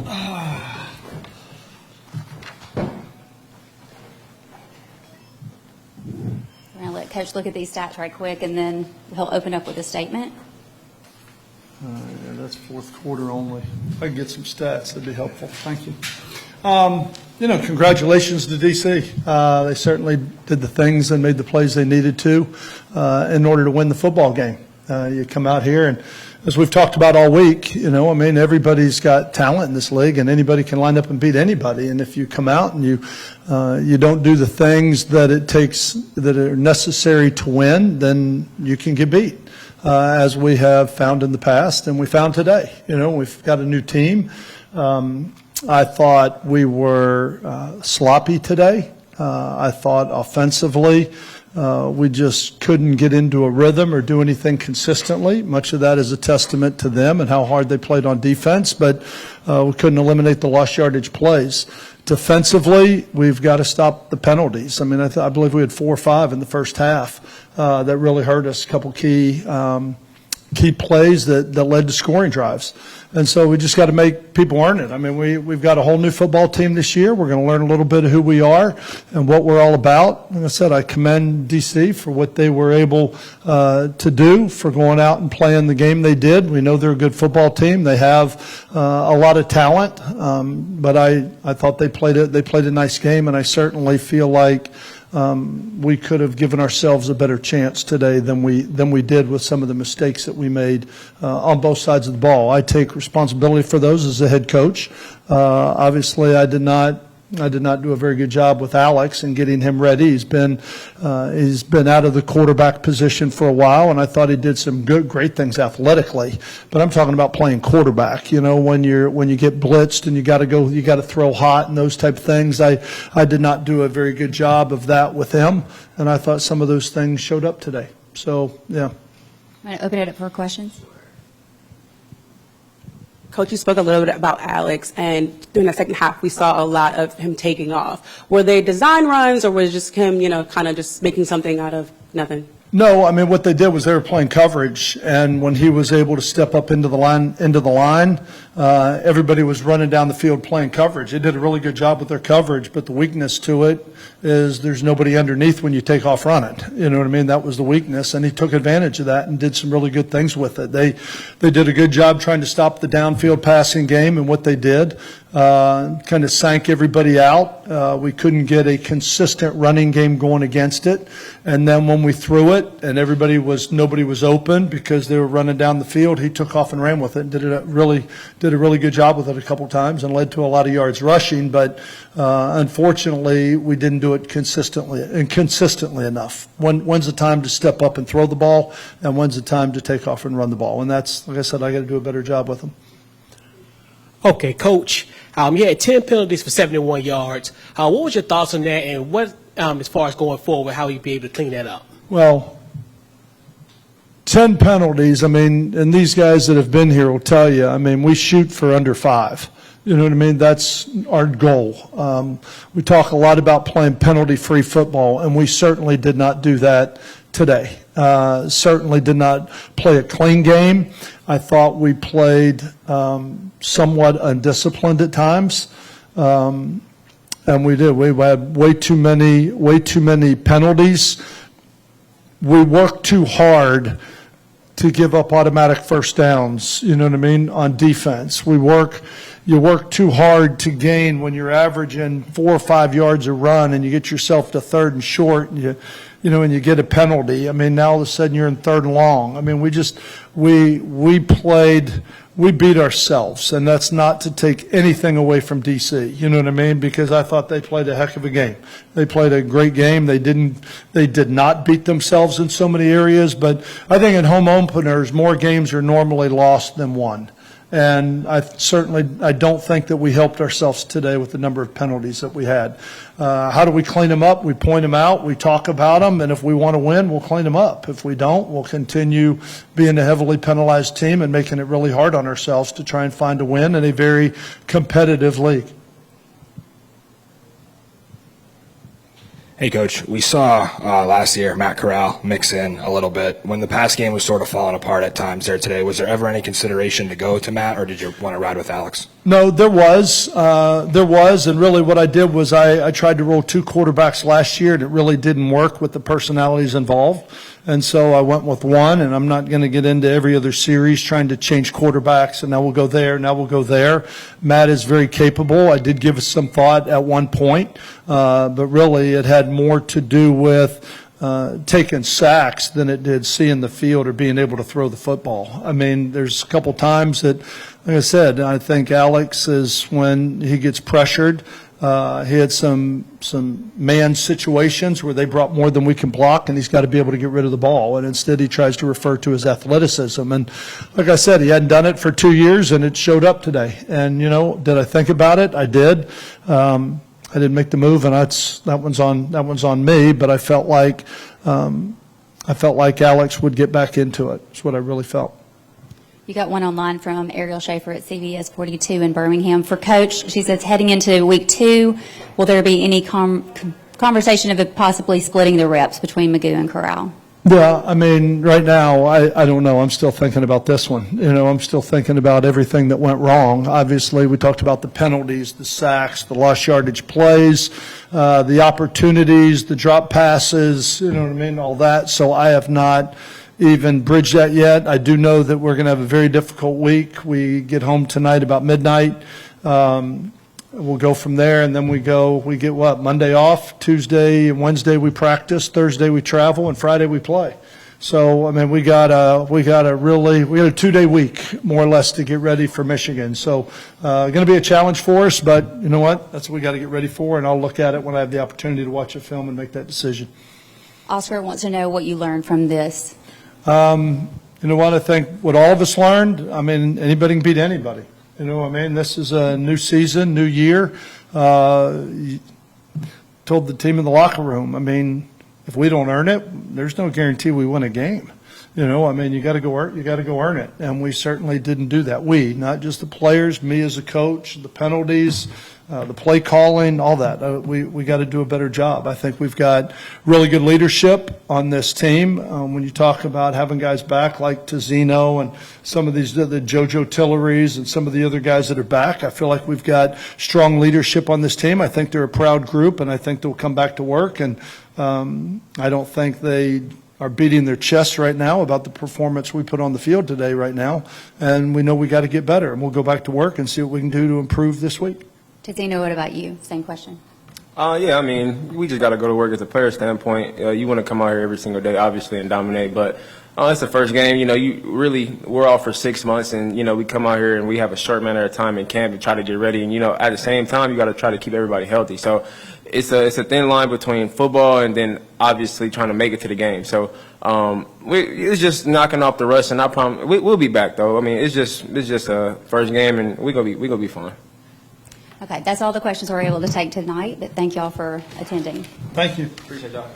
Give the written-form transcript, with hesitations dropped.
We're going to let Coach look at these stats right quick, and then he'll open up with a statement. Yeah, that's fourth quarter only. If I can get some stats, that'd be helpful. Thank you. Congratulations to DC. They certainly did the things and made the plays they needed to in order to win the football game. You come out here, and as we've talked about all week, everybody's got talent in this league, and anybody can line up and beat anybody. And if you come out and you don't do the things that it takes that are necessary to win, then you can get beat, as we have found in the past and we found today. We've got a new team. I thought we were sloppy today. I thought offensively we just couldn't get into a rhythm or do anything consistently. Much of that is a testament to them and how hard they played on defense, but we couldn't eliminate the lost yardage plays. Defensively, we've got to stop the penalties. I believe we had 4 or 5 in the first half that really hurt us, a couple key plays that led to scoring drives. And so we just got to make people earn it. We've got a whole new football team this year. We're going to learn a little bit of who we are and what we're all about. Like I said, I commend DC for what they were able to do, for going out and playing the game they did. We know they're a good football team. They have a lot of talent, but I thought they played a nice game, and I certainly feel like we could have given ourselves a better chance today than we did with some of the mistakes that we made on both sides of the ball. I take responsibility for those as a head coach. Obviously, I did not do a very good job with Alex and getting him ready. He's been out of the quarterback position for a while, and I thought he did some great things athletically. But I'm talking about playing quarterback. When you get blitzed and you got to throw hot and those type of things. I did not do a very good job of that with him, and I thought some of those things showed up today. So yeah. I'm going to open it up for questions. Coach, you spoke a little bit about Alex, and during the second half, we saw a lot of him taking off. Were they design runs, or was it just him, kind of just making something out of nothing? No, what they did was they were playing coverage, and when he was able to step up into the line, everybody was running down the field playing coverage. They did a really good job with their coverage, but the weakness to it is there's nobody underneath when you take off running. You know what I mean? That was the weakness, and he took advantage of that and did some really good things with it. They did a good job trying to stop the downfield passing game, and what they did kind of sank everybody out. We couldn't get a consistent running game going against it, and then when we threw it and nobody was open because they were running down the field, he took off and ran with it and did a really good job with it a couple times and led to a lot of yards rushing. But unfortunately, we didn't do it consistently enough. When's the time to step up and throw the ball, and when's the time to take off and run the ball? And that's, like I said, I got to do a better job with them. Okay, Coach, you had 10 penalties for 71 yards. What was your thoughts on that, and what, as far as going forward, how you'd be able to clean that up? Well, 10 penalties, and these guys that have been here will tell you, we shoot for under 5. You know what I mean? That's our goal. We talk a lot about playing penalty-free football, and we certainly did not do that today. Certainly did not play a clean game. I thought we played somewhat undisciplined at times, and we did. We had way too many penalties. We worked too hard to give up automatic first downs, you know what I mean, on defense. You work too hard to gain when you're averaging 4 or 5 yards a run and you get yourself to 3rd and short and you get a penalty. Now all of a sudden you're in 3rd and long. We beat ourselves, and that's not to take anything away from DC, you know what I mean? Because I thought they played a heck of a game. They played a great game. They did not beat themselves in so many areas, but I think in home openers, more games are normally lost than won. And I don't think that we helped ourselves today with the number of penalties that we had. How do we clean them up? We point them out. We talk about them. And if we want to win, we'll clean them up. If we don't, we'll continue being a heavily penalized team and making it really hard on ourselves to try and find a win in a very competitive league. Hey, Coach. We saw last year Matt Corral mix in a little bit. When the pass game was sort of falling apart at times there today, was there ever any consideration to go to Matt, or did you want to ride with Alex? No, there was, and really what I did was I tried to roll 2 quarterbacks last year, and it really didn't work with the personalities involved. And so I went with one, and I'm not going to get into every other series trying to change quarterbacks, and now we'll go there, now we'll go there. Matt is very capable. I did give it some thought at one point, but really it had more to do with taking sacks than it did seeing the field or being able to throw the football. I mean, there's a couple times that, like I said, I think Alex is when he gets pressured. He had some man situations where they brought more than we can block, and he's got to be able to get rid of the ball. And instead, he tries to refer to his athleticism. And like I said, he hadn't done it for 2 years, and it showed up today. And did I think about it? I did. I didn't make the move, and that one's on me. But I felt like Alex would get back into it. That's what I really felt. You got one online from Ariel Schaefer at CBS 42 in Birmingham. For Coach, she says, heading into week 2, will there be any conversation of possibly splitting the reps between Magoo and Corral? Yeah, I mean, right now, I don't know. I'm still thinking about this one. I'm still thinking about everything that went wrong. Obviously, we talked about the penalties, the sacks, the lost yardage plays, the opportunities, the drop passes, all that. So I have not even bridged that yet. I do know that we're going to have a very difficult week. We get home tonight about midnight. We'll go from there, and then we get Monday off, Tuesday and Wednesday we practice, Thursday we travel, and Friday we play. So, I mean, we got a 2-day week, more or less, to get ready for Michigan. So, going to be a challenge for us, but you know what? That's what we got to get ready for, and I'll look at it when I have the opportunity to watch a film and make that decision. Oscar wants to know what you learned from this. You know what? I think what all of us learned, I mean, anybody can beat anybody. This is a new season, new year. Told the team in the locker room, I mean, if we don't earn it, there's no guarantee we win a game. You got to go earn it, and we certainly didn't do that. We, not just the players, me as a coach, the penalties, the play calling, all that. We got to do a better job. I think we've got really good leadership on this team. When you talk about having guys back like Tizino and some of the JoJo Tilleries and some of the other guys that are back, I feel like we've got strong leadership on this team. I think they're a proud group, and I think they'll come back to work. And I don't think they are beating their chests right now about the performance we put on the field today right now. And we know we got to get better, and we'll go back to work and see what we can do to improve this week. Tizino, what about you? Same question. Yeah, I mean, we just got to go to work as a player standpoint. You want to come out here every single day, obviously, and dominate. But it's the first game. We're off for 6 months, and, we come out here and we have a short amount of time in camp to try to get ready. And, at the same time, you got to try to keep everybody healthy. So it's a thin line between football and then obviously trying to make it to the game. So it's just knocking off the rust, and I promise we'll be back, though. I mean, it's just a first game, and we're gonna be fine. Okay, that's all the questions we're able to take tonight, but thank y'all for attending. Thank you. Appreciate y'all.